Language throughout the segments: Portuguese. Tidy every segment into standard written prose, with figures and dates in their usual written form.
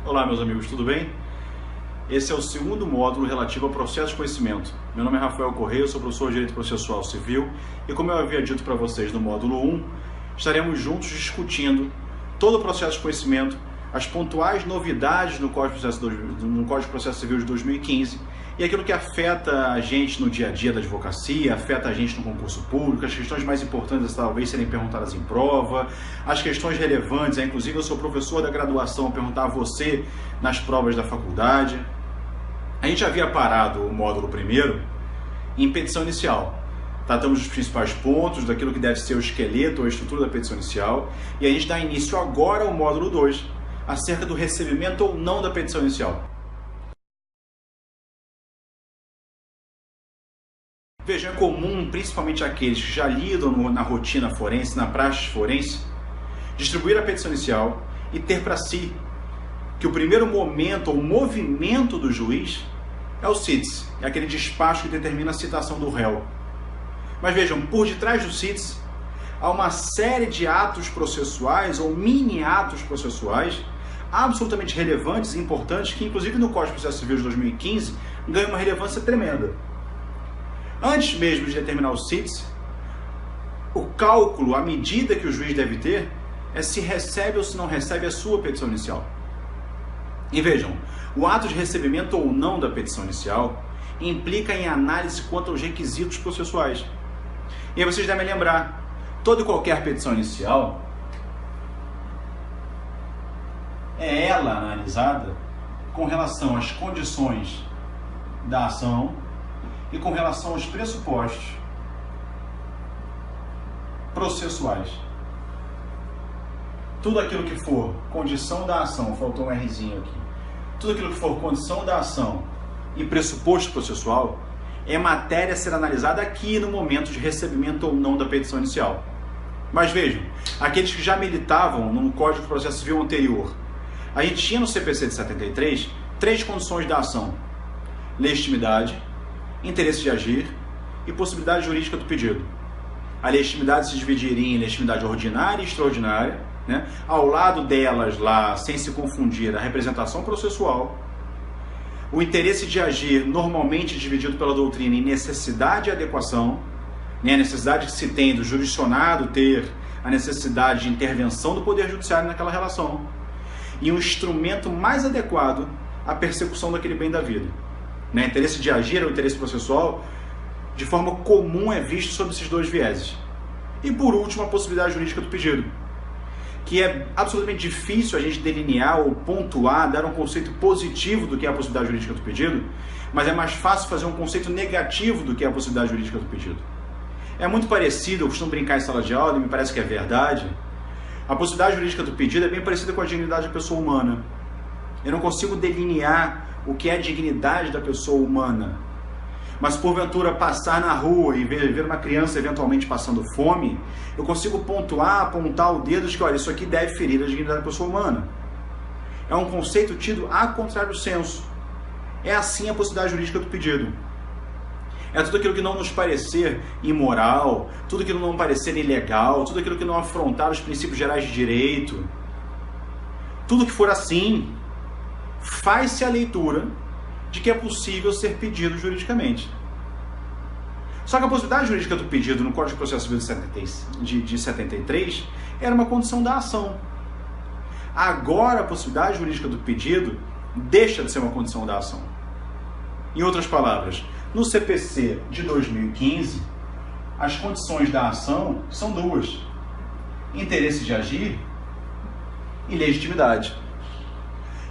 Olá, meus amigos, tudo bem? Esse é o segundo módulo relativo ao processo de conhecimento. Meu nome é Rafael Correia, sou professor de Direito Processual Civil e, como eu havia dito para vocês no módulo 1, estaremos juntos discutindo todo o processo de conhecimento, as pontuais novidades no Código de Processo Civil de 2015 e aquilo que afeta a gente no dia a dia da advocacia, afeta a gente no concurso público, as questões mais importantes talvez serem perguntadas em prova, as questões relevantes, inclusive eu sou professor da graduação, a perguntar a você nas provas da faculdade. A gente havia parado o módulo primeiro em petição inicial. Tratamos dos principais pontos, daquilo que deve ser o esqueleto ou a estrutura da petição inicial, e a gente dá início agora ao módulo 2, acerca do recebimento ou não da petição inicial. Veja, é comum, principalmente aqueles que já lidam na rotina forense, na praxe forense, distribuir a petição inicial e ter para si que o primeiro momento ou movimento do juiz é o CITES, é aquele despacho que determina a citação do réu. Mas vejam, por detrás do CITES há uma série de atos processuais ou mini atos processuais absolutamente relevantes e importantes que, inclusive no Código de Processo Civil de 2015, ganham uma relevância tremenda. Antes mesmo de determinar o CITES, o cálculo, a medida que o juiz deve ter é se recebe ou se não recebe a sua petição inicial. E vejam, o ato de recebimento ou não da petição inicial implica em análise quanto aos requisitos processuais. E aí vocês devem lembrar, toda e qualquer petição inicial é ela analisada com relação às condições da ação e com relação aos pressupostos processuais. Tudo aquilo que for condição da ação, faltou um Rzinho aqui, tudo aquilo que for condição da ação e pressuposto processual é matéria a ser analisada aqui no momento de recebimento ou não da petição inicial. Mas vejam, aqueles que já militavam no Código de Processo Civil anterior, a gente tinha no CPC de 73 três condições da ação: legitimidade, interesse de agir e possibilidade jurídica do pedido. A legitimidade se dividiria em legitimidade ordinária e extraordinária, né? Ao lado delas lá, sem se confundir, a representação processual. O interesse de agir, normalmente dividido pela doutrina em necessidade e adequação, né? A necessidade que se tem do jurisdicionado ter a necessidade de intervenção do Poder Judiciário naquela relação, e um instrumento mais adequado à persecução daquele bem da vida. Né? Interesse de agir ou interesse processual, de forma comum, é visto sob esses dois vieses. E por último, a possibilidade jurídica do pedido, que é absolutamente difícil a gente delinear ou pontuar, dar um conceito positivo do que é a possibilidade jurídica do pedido, mas é mais fácil fazer um conceito negativo do que é a possibilidade jurídica do pedido. É muito parecido, eu costumo brincar em sala de aula e me parece que é verdade. A possibilidade jurídica do pedido é bem parecida com a dignidade da pessoa humana. Eu não consigo delinear o que é a dignidade da pessoa humana. Mas porventura passar na rua e ver uma criança eventualmente passando fome, eu consigo pontuar, apontar o dedo de que, olha, isso aqui deve ferir a dignidade da pessoa humana. É um conceito tido a contrário senso. É assim a possibilidade jurídica do pedido. É tudo aquilo que não nos parecer imoral, tudo aquilo que não parecer ilegal, tudo aquilo que não afrontar os princípios gerais de direito. Tudo que for assim, faz-se a leitura de que é possível ser pedido juridicamente. Só que a possibilidade jurídica do pedido no Código de Processo Civil de 73 era uma condição da ação. Agora a possibilidade jurídica do pedido deixa de ser uma condição da ação. Em outras palavras, no CPC de 2015, as condições da ação são duas: interesse de agir e legitimidade.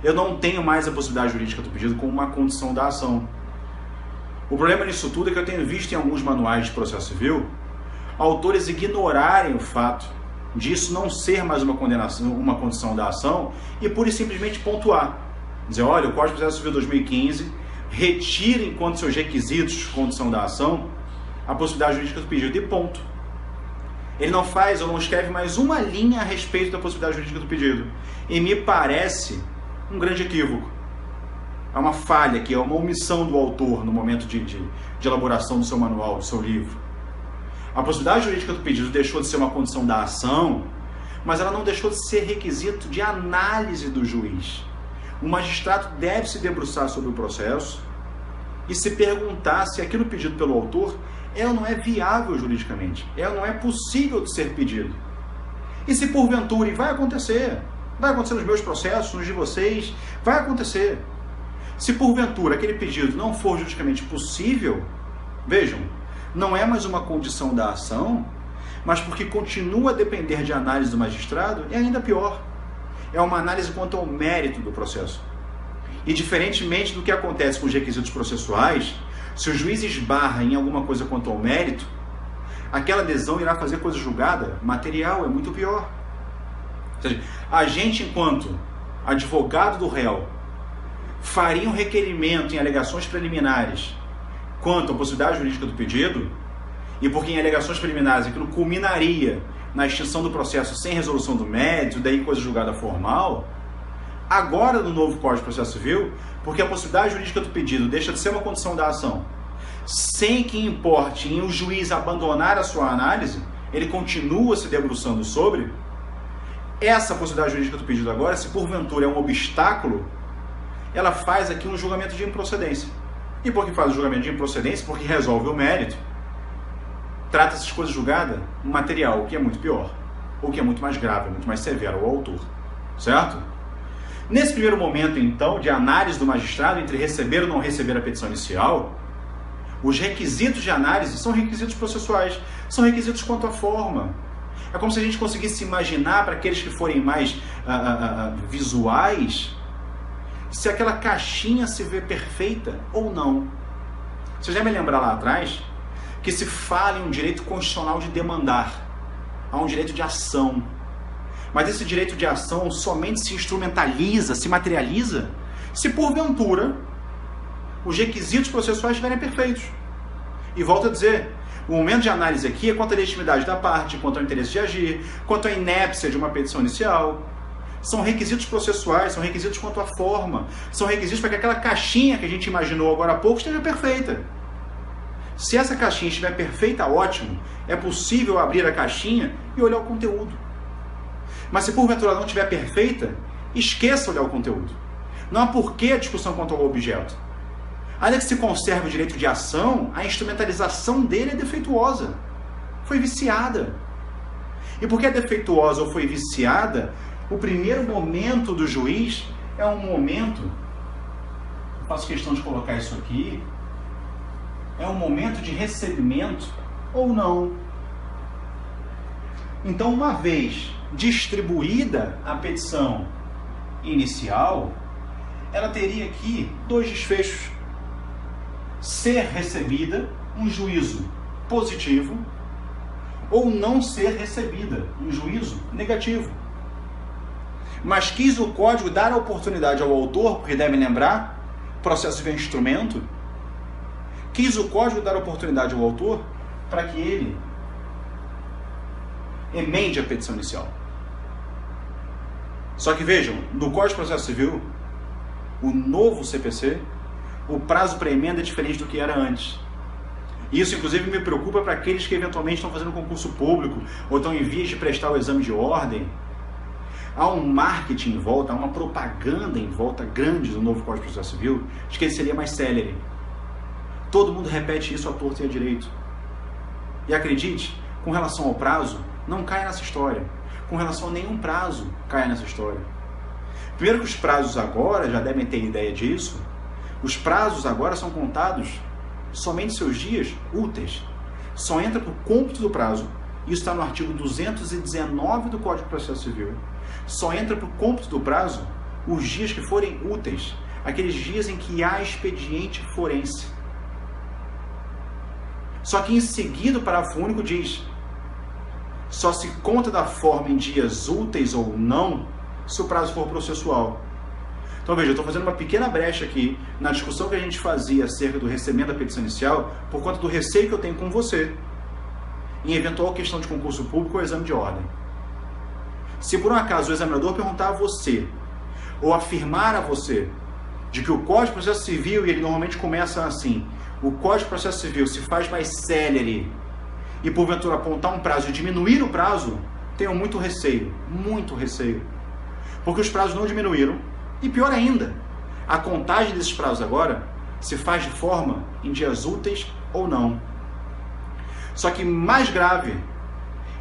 Eu não tenho mais a possibilidade jurídica do pedido como uma condição da ação. O problema nisso tudo é que eu tenho visto em alguns manuais de processo civil autores ignorarem o fato disso não ser mais uma condenação, uma condição da ação, e pura e simplesmente pontuar. Dizer, olha, o Código de Processo Civil 2015 retira enquanto seus requisitos condição da ação a possibilidade jurídica do pedido, e ponto. Ele não faz ou não escreve mais uma linha a respeito da possibilidade jurídica do pedido. E me parece um grande equívoco. É uma falha aqui, é uma omissão do autor no momento de elaboração do seu manual, do seu livro. A possibilidade jurídica do pedido deixou de ser uma condição da ação, mas ela não deixou de ser requisito de análise do juiz. o magistrado deve se debruçar sobre o processo e se perguntar se aquilo pedido pelo autor é ou não é viável juridicamente, é ou não é possível de ser pedido. E se porventura, e vai acontecer nos meus processos, nos de vocês, vai acontecer. Se porventura aquele pedido não for juridicamente possível, vejam, não é mais uma condição da ação, mas porque continua a depender de análise do magistrado, é ainda pior. É uma análise quanto ao mérito do processo. E diferentemente do que acontece com os requisitos processuais, se o juiz esbarra em alguma coisa quanto ao mérito, aquela adesão irá fazer coisa julgada material, é muito pior. Ou seja, a gente, enquanto advogado do réu, faria um requerimento em alegações preliminares quanto à possibilidade jurídica do pedido, e porque em alegações preliminares aquilo culminaria na extinção do processo sem resolução do mérito, daí coisa julgada formal, agora no novo Código de Processo Civil, porque a possibilidade jurídica do pedido deixa de ser uma condição da ação, sem que importe em o juiz abandonar a sua análise, ele continua se debruçando sobre essa possibilidade jurídica do pedido agora, se porventura é um obstáculo, ela faz aqui um julgamento de improcedência. E por que faz o julgamento de improcedência? Porque resolve o mérito. Trata-se de coisa julgada material, o que é muito pior, ou que é muito mais grave, muito mais severo ao autor, certo? Nesse primeiro momento, então, de análise do magistrado entre receber ou não receber a petição inicial, os requisitos de análise são requisitos processuais, são requisitos quanto à forma. É como se a gente conseguisse imaginar, para aqueles que forem mais visuais, se aquela caixinha se vê perfeita ou não. Você já me lembrar lá atrás que se fala em um direito constitucional de demandar, há um direito de ação. Mas esse direito de ação somente se instrumentaliza, se materializa, se porventura os requisitos processuais estiverem perfeitos. E volto a dizer, o momento de análise aqui é quanto à legitimidade da parte, quanto ao interesse de agir, quanto à inépcia de uma petição inicial. São requisitos processuais, são requisitos quanto à forma, são requisitos para que aquela caixinha que a gente imaginou agora há pouco esteja perfeita. Se essa caixinha estiver perfeita, ótimo, é possível abrir a caixinha e olhar o conteúdo. Mas se porventura ela não estiver perfeita, esqueça olhar o conteúdo. Não há porquê a discussão quanto ao objeto. Ainda que se conserve o direito de ação, a instrumentalização dele é defeituosa. Foi viciada. E porque é defeituosa ou foi viciada, o primeiro momento do juiz é um momento, faço questão de colocar isso aqui, é um momento de recebimento ou não. Então, uma vez distribuída a petição inicial, ela teria aqui dois desfechos. Ser recebida, um juízo positivo, ou não ser recebida, um juízo negativo. Mas quis o código dar a oportunidade ao autor, porque devem lembrar, processo de instrumento, quis o código dar a oportunidade ao autor para que ele emende a petição inicial. Só que vejam, no Código de Processo Civil, o novo CPC, o prazo para emenda é diferente do que era antes. Isso, inclusive, me preocupa para aqueles que eventualmente estão fazendo concurso público ou estão em vias de prestar o exame de ordem. Há um marketing em volta, há uma propaganda em volta grande do novo Código de Processo Civil de que ele seria mais célere. Todo mundo repete isso à torta e à direito. E acredite, com relação ao prazo, não caia nessa história. Com relação a nenhum prazo, caia nessa história. Primeiro que os prazos agora, já devem ter ideia disso, os prazos agora são contados somente seus dias úteis. Só entra para o cômputo do prazo, isso está no artigo 219 do Código de Processo Civil, só entra para o cômputo do prazo os dias que forem úteis, aqueles dias em que há expediente forense. Só que em seguida o parágrafo único diz: só se conta da forma em dias úteis ou não se o prazo for processual. Então veja, eu estou fazendo uma pequena brecha aqui na discussão que a gente fazia acerca do recebimento da petição inicial por conta do receio que eu tenho com você em eventual questão de concurso público ou exame de ordem. Se por um acaso o examinador perguntar a você ou afirmar a você de que o Código de Processo Civil, e ele normalmente começa assim, o Código de Processo Civil se faz mais célere e porventura apontar um prazo e diminuir o prazo, tenho muito receio, porque os prazos não diminuíram, E pior ainda, a contagem desses prazos agora se faz de forma em dias úteis ou não. Só que mais grave,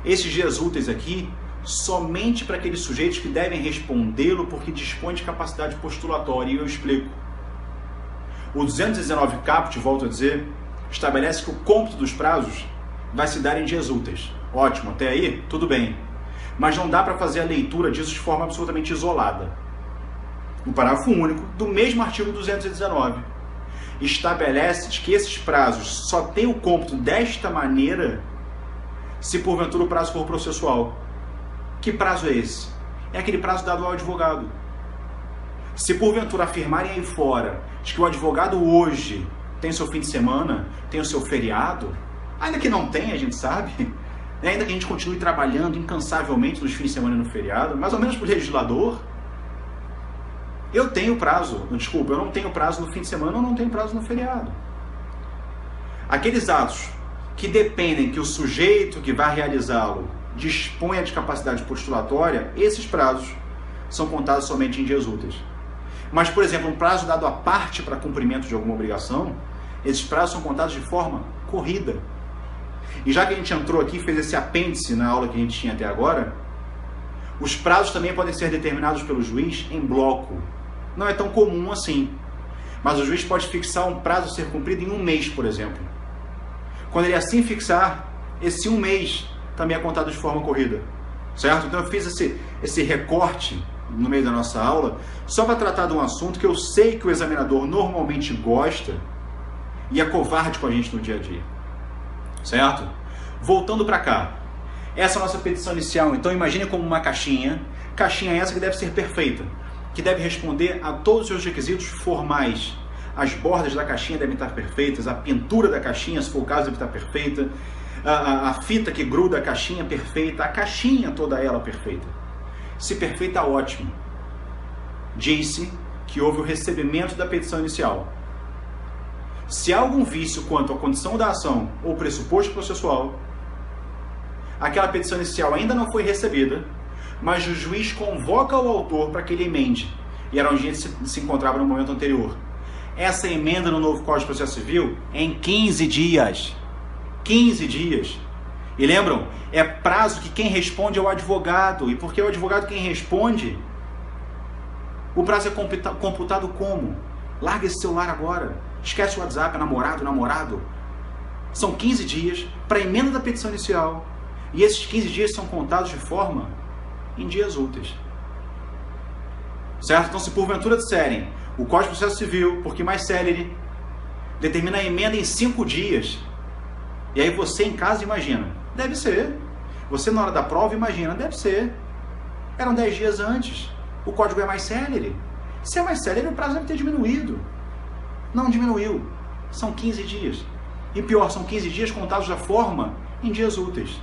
esses dias úteis aqui, somente para aqueles sujeitos que devem respondê-lo porque dispõem de capacidade postulatória, e eu explico. O 219 caput, volto a dizer, estabelece que o cômputo dos prazos vai se dar em dias úteis. Ótimo, até aí, tudo bem. Mas não dá para fazer a leitura disso de forma absolutamente isolada. O parágrafo único do mesmo artigo 219 estabelece que esses prazos só têm o cômputo desta maneira se porventura o prazo for processual. Que prazo é esse? É aquele prazo dado ao advogado. Se porventura afirmarem aí fora de que o advogado hoje tem seu fim de semana, tem o seu feriado, ainda que não tenha, a gente sabe, ainda que a gente continue trabalhando incansavelmente nos fins de semana e no feriado, mais ou menos para o legislador, eu tenho prazo, desculpa, eu não tenho prazo no fim de semana, eu não tenho prazo no feriado. Aqueles atos que dependem que o sujeito que vai realizá-lo disponha de capacidade postulatória, esses prazos são contados somente em dias úteis. Mas, por exemplo, um prazo dado à parte para cumprimento de alguma obrigação, esses prazos são contados de forma corrida. E já que a gente entrou aqui e fez esse apêndice na aula que a gente tinha até agora, os prazos também podem ser determinados pelo juiz em bloco. Não é tão comum assim, mas o juiz pode fixar um prazo a ser cumprido em um mês, por exemplo. Quando ele assim fixar, esse um mês também é contado de forma corrida, certo? Então eu fiz esse recorte no meio da nossa aula, só para tratar de um assunto que eu sei que o examinador normalmente gosta e é covarde com a gente no dia a dia, certo? Voltando para cá, essa é a nossa petição inicial, então imagine como uma caixinha essa que deve ser perfeita, que deve responder a todos os seus requisitos formais. As bordas da caixinha devem estar perfeitas, a pintura da caixinha, se for o caso, deve estar perfeita, a fita que gruda a caixinha perfeita, a caixinha toda ela perfeita. Se perfeita, ótimo. Disse que houve o recebimento da petição inicial. Se há algum vício quanto à condição da ação ou pressuposto processual, aquela petição inicial ainda não foi recebida, mas o juiz convoca o autor para que ele emende, e era onde a gente se encontrava no momento anterior. Essa emenda no novo Código de Processo Civil é em 15 dias. 15 dias. E lembram? É prazo que quem responde é o advogado. E porque é o advogado quem responde, o prazo é computado como? Larga esse celular agora. Esquece o WhatsApp, namorado. São 15 dias para a emenda da petição inicial. E esses 15 dias são contados de forma em dias úteis. Certo? Então, se porventura disserem o Código de Processo Civil, porque mais célere, determina a emenda em 5 dias. E aí você em casa imagina, deve ser. Você na hora da prova imagina, deve ser. Eram 10 dias antes. O código é mais célere. Se é mais célere, o prazo deve ter diminuído. Não diminuiu. São 15 dias. E pior, são 15 dias contados da forma em dias úteis.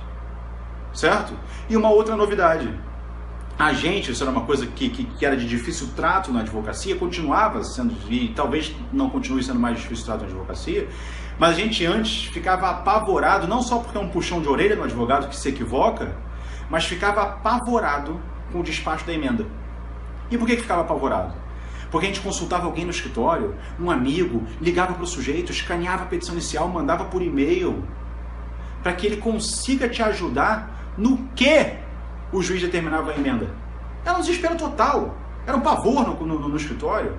Certo? E uma outra novidade. A gente, isso era uma coisa que era de difícil trato na advocacia, continuava sendo, e talvez não continue sendo mais difícil trato na advocacia, mas a gente antes ficava apavorado, não só porque é um puxão de orelha no advogado que se equivoca, mas ficava apavorado com o despacho da emenda. E por que ficava apavorado? Porque a gente consultava alguém no escritório, um amigo, ligava para o sujeito, escaneava a petição inicial, mandava por e-mail, para que ele consiga te ajudar no que o juiz determinava a emenda. Era um desespero total. Era um pavor no escritório.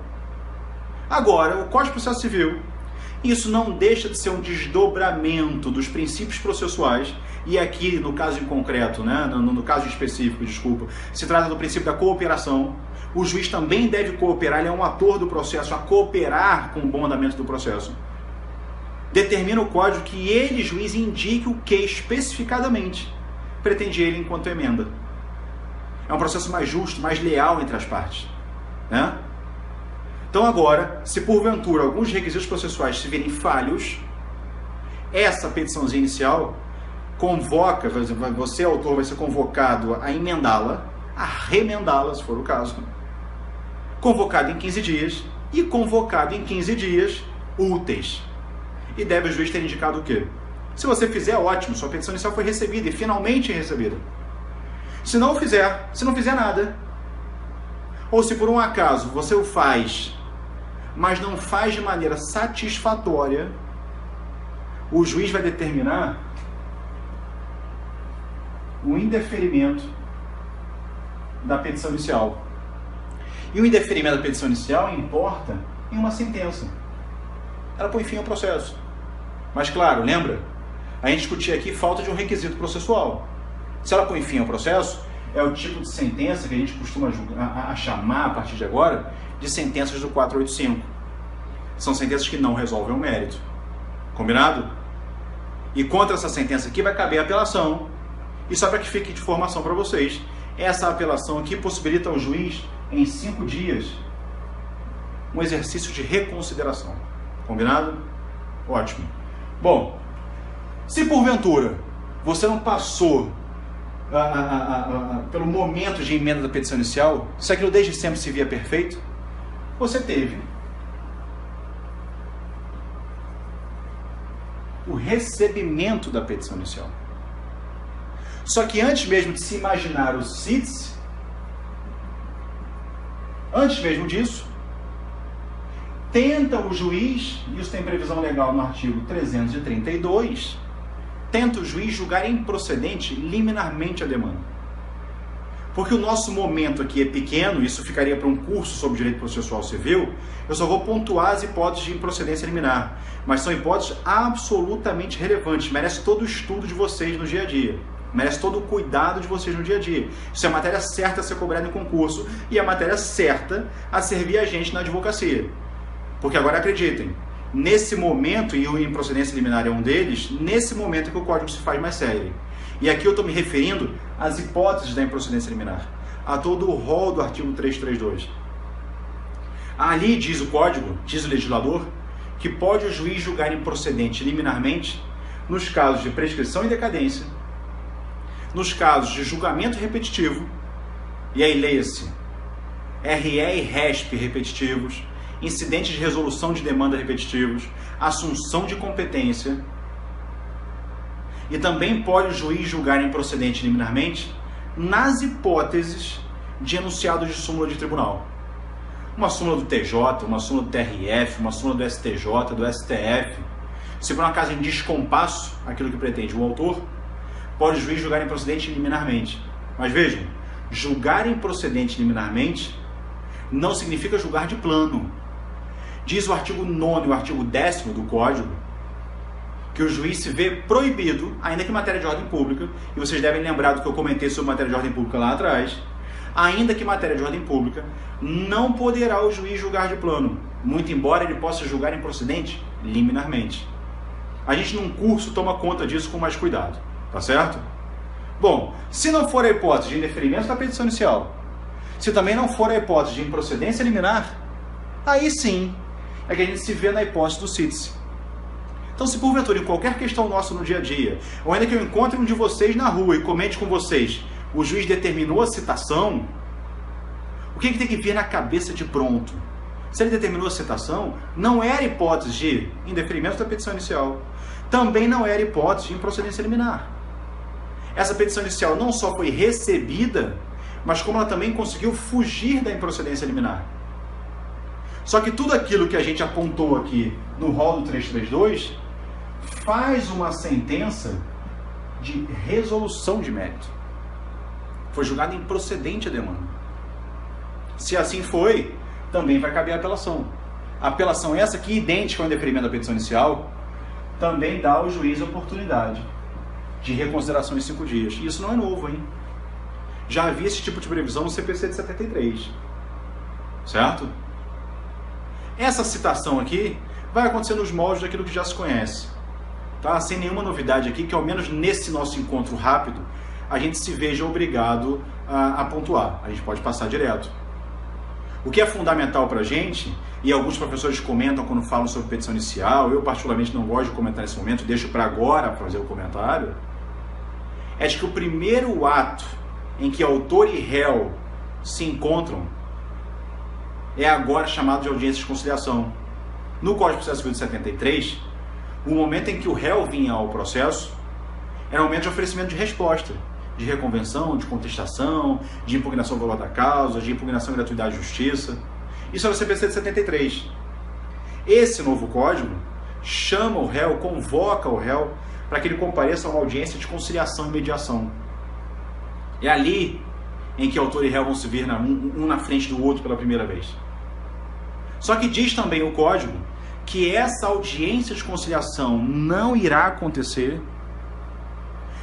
Agora, o Código de Processo Civil, isso não deixa de ser um desdobramento dos princípios processuais, e aqui, no caso em concreto, né, no caso específico, desculpa, se trata do princípio da cooperação. O juiz também deve cooperar, ele é um ator do processo, a cooperar com o bom andamento do processo. Determina o Código que ele, juiz, indique o que especificadamente pretende ele enquanto emenda. É um processo mais justo, mais leal entre as partes, né? Então agora, se porventura alguns requisitos processuais se virem falhos, essa petiçãozinha inicial convoca, você, autor, vai ser convocado a emendá-la, a remendá-la, se for o caso, convocado em 15 dias e convocado em 15 dias úteis. E deve o juiz ter indicado o quê? Se você fizer, ótimo, sua petição inicial foi recebida e finalmente recebida. Se não fizer nada, Ou se por um acaso você o faz, mas não faz de maneira satisfatória, o juiz vai determinar o indeferimento da petição inicial. E o indeferimento da petição inicial importa em uma sentença. Ela põe fim ao processo. Mas claro, lembra? A gente discutia aqui falta de um requisito processual. Se ela põe fim ao processo, é o tipo de sentença que a gente costuma chamar, a partir de agora, de sentenças do 485. São sentenças que não resolvem o mérito. Combinado? E contra essa sentença aqui vai caber a apelação. E só para que fique de informação para vocês, essa apelação aqui possibilita ao juiz, em 5 dias, um exercício de reconsideração. Combinado? Ótimo. Bom, se porventura você não passou pelo momento de emenda da petição inicial, se aquilo desde sempre se via perfeito, você teve o recebimento da petição inicial. Só que antes mesmo de se imaginar o CITES, antes mesmo disso, tenta o juiz, isso tem previsão legal no artigo 332, tenta o juiz julgar improcedente liminarmente a demanda. Porque o nosso momento aqui é pequeno, isso ficaria para um curso sobre direito processual civil, eu só vou pontuar as hipóteses de improcedência liminar, mas são hipóteses absolutamente relevantes, merece todo o estudo de vocês no dia a dia, merece todo o cuidado de vocês no dia a dia. Isso é a matéria certa a ser cobrada em concurso e a matéria certa a servir a gente na advocacia. Porque agora acreditem, nesse momento, e o improcedência liminar é um deles, nesse momento é que o código se faz mais sério. E aqui eu estou me referindo às hipóteses da improcedência liminar, a todo o rol do artigo 332. Ali diz o código, diz o legislador, que pode o juiz julgar improcedente liminarmente nos casos de prescrição e decadência, nos casos de julgamento repetitivo, e aí leia-se, RE e RESP repetitivos, incidentes de resolução de demanda repetitivos, assunção de competência, e também pode o juiz julgar improcedente liminarmente nas hipóteses de enunciados de súmula de tribunal. Uma súmula do TJ, uma súmula do TRF, uma súmula do STJ, do STF. Se por um acaso em descompasso aquilo que pretende o autor, pode o juiz julgar improcedente liminarmente. Mas vejam, julgar improcedente liminarmente não significa julgar de plano. Diz o artigo 9º e o artigo 10º do Código que o juiz se vê proibido, ainda que em matéria de ordem pública, e vocês devem lembrar do que eu comentei sobre matéria de ordem pública lá atrás, ainda que em matéria de ordem pública, não poderá o juiz julgar de plano, muito embora ele possa julgar improcedente liminarmente. A gente num curso toma conta disso com mais cuidado, tá certo? Bom, se não for a hipótese de indeferimento da petição inicial, se também não for a hipótese de improcedência liminar, aí sim é que a gente se vê na hipótese do CITES. Então, se porventura em qualquer questão nossa no dia a dia, ou ainda que eu encontre um de vocês na rua e comente com vocês, o juiz determinou a citação, o que tem que vir na cabeça de pronto? Se ele determinou a citação, não era hipótese de indeferimento da petição inicial, também não era hipótese de improcedência liminar. Essa petição inicial não só foi recebida, mas como ela também conseguiu fugir da improcedência liminar. Só que tudo aquilo que a gente apontou aqui no rol do 332 faz uma sentença de resolução de mérito. Foi julgada improcedente a demanda. Se assim foi, também vai caber a apelação. A apelação essa que, idêntica ao indeferimento da petição inicial, também dá ao juiz a oportunidade de reconsideração em 5 dias. E isso não é novo, hein? Já havia esse tipo de previsão no CPC de 73. Certo? Essa citação aqui vai acontecer nos moldes daquilo que já se conhece. Tá? Sem nenhuma novidade aqui, que ao menos nesse nosso encontro rápido, a gente se veja obrigado a pontuar. A gente pode passar direto. O que é fundamental para a gente, e alguns professores comentam quando falam sobre petição inicial, eu particularmente não gosto de comentar nesse momento, deixo para agora fazer o comentário, é de que o primeiro ato em que autor e réu se encontram é agora chamado de audiência de conciliação. No Código de Processo Civil de 73, o momento em que o réu vinha ao processo era o momento de oferecimento de resposta. de reconvenção, de contestação, de impugnação do valor da causa, de impugnação e gratuidade de justiça. Isso é o CPC de 73. Esse novo código chama o réu, convoca o réu para que ele compareça a uma audiência de conciliação e mediação. É ali em que autor e réu vão se ver um na frente do outro pela primeira vez. Só que diz também o código que essa audiência de conciliação não irá acontecer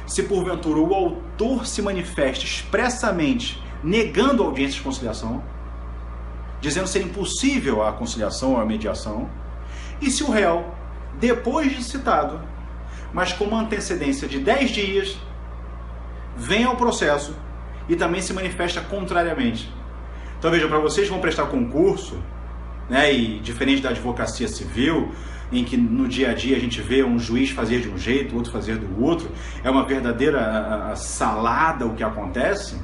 se porventura o autor se manifesta expressamente negando a audiência de conciliação, dizendo ser impossível a conciliação ou a mediação, e se o réu, depois de citado, mas com uma antecedência de 10 dias, vem ao processo e também se manifesta contrariamente. Então veja, para vocês que vão prestar concurso, né, e diferente da advocacia civil, em que no dia a dia a gente vê um juiz fazer de um jeito, outro fazer do outro, é uma verdadeira salada o que acontece.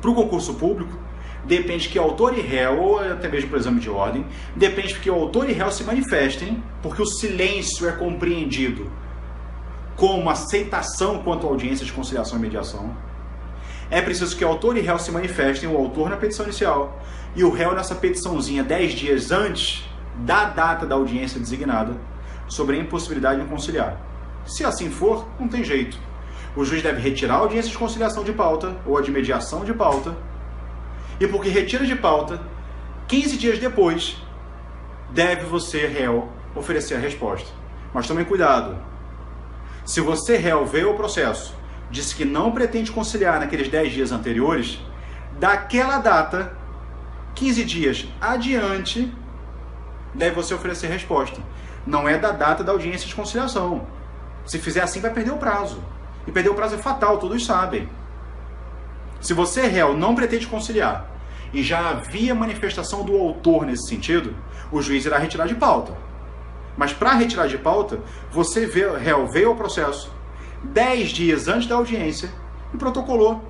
Para o concurso público, depende que autor e réu, ou até mesmo para o exame de ordem, depende que o autor e réu se manifestem, porque o silêncio é compreendido como aceitação quanto à audiência de conciliação e mediação. É preciso que autor e réu se manifestem, o autor na petição inicial e o réu nessa petiçãozinha 10 dias antes da data da audiência designada, sobre a impossibilidade de conciliar. Se assim for, não tem jeito. O juiz deve retirar a audiência de conciliação de pauta ou a de mediação de pauta, e porque retira de pauta, 15 dias depois, deve você, réu, oferecer a resposta. Mas tomem cuidado. Se você, réu, veio ao processo, disse que não pretende conciliar naqueles 10 dias anteriores, daquela data, 15 dias adiante, deve você oferecer resposta. Não é da data da audiência de conciliação. Se fizer assim, vai perder o prazo. E perder o prazo é fatal, todos sabem. Se você, réu, não pretende conciliar e já havia manifestação do autor nesse sentido, o juiz irá retirar de pauta. Mas para retirar de pauta, você, réu, veio ao processo 10 dias antes da audiência e protocolou.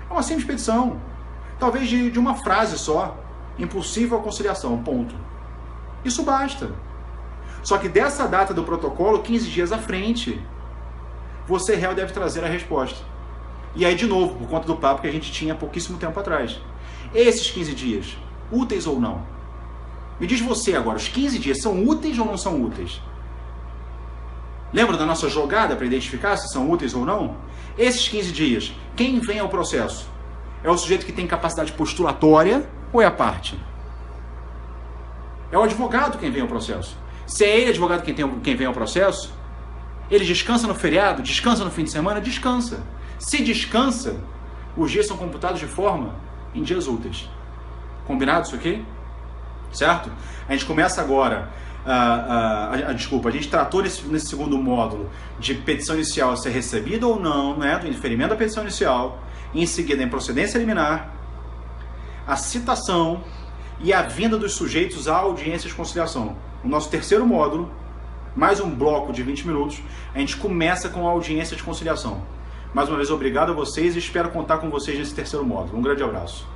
É uma simples petição. Talvez de uma frase só. Impossível a conciliação, ponto. Isso basta. Só que dessa data do protocolo, 15 dias à frente, você, réu, deve trazer a resposta. E aí, de novo, por conta do papo que a gente tinha há pouquíssimo tempo atrás. Esses 15 dias, úteis ou não? Me diz você agora, os 15 dias são úteis ou não são úteis? Lembra da nossa jogada para identificar se são úteis ou não? Esses 15 dias, quem vem ao processo? É o sujeito que tem capacidade postulatória ou é a parte? É o advogado quem vem ao processo. Se é ele, advogado, quem vem ao processo, ele descansa no feriado, descansa no fim de semana, descansa. Se descansa, os dias são computados de forma em dias úteis. Combinado isso aqui? Certo? A gente começa agora, a gente tratou nesse segundo módulo de petição inicial ser recebida ou não, né, do indeferimento da petição inicial, em seguida a improcedência liminar, a citação e a vinda dos sujeitos à audiência de conciliação. O nosso terceiro módulo, mais um bloco de 20 minutos, a gente começa com a audiência de conciliação. Mais uma vez, obrigado a vocês e espero contar com vocês nesse terceiro módulo. Um grande abraço.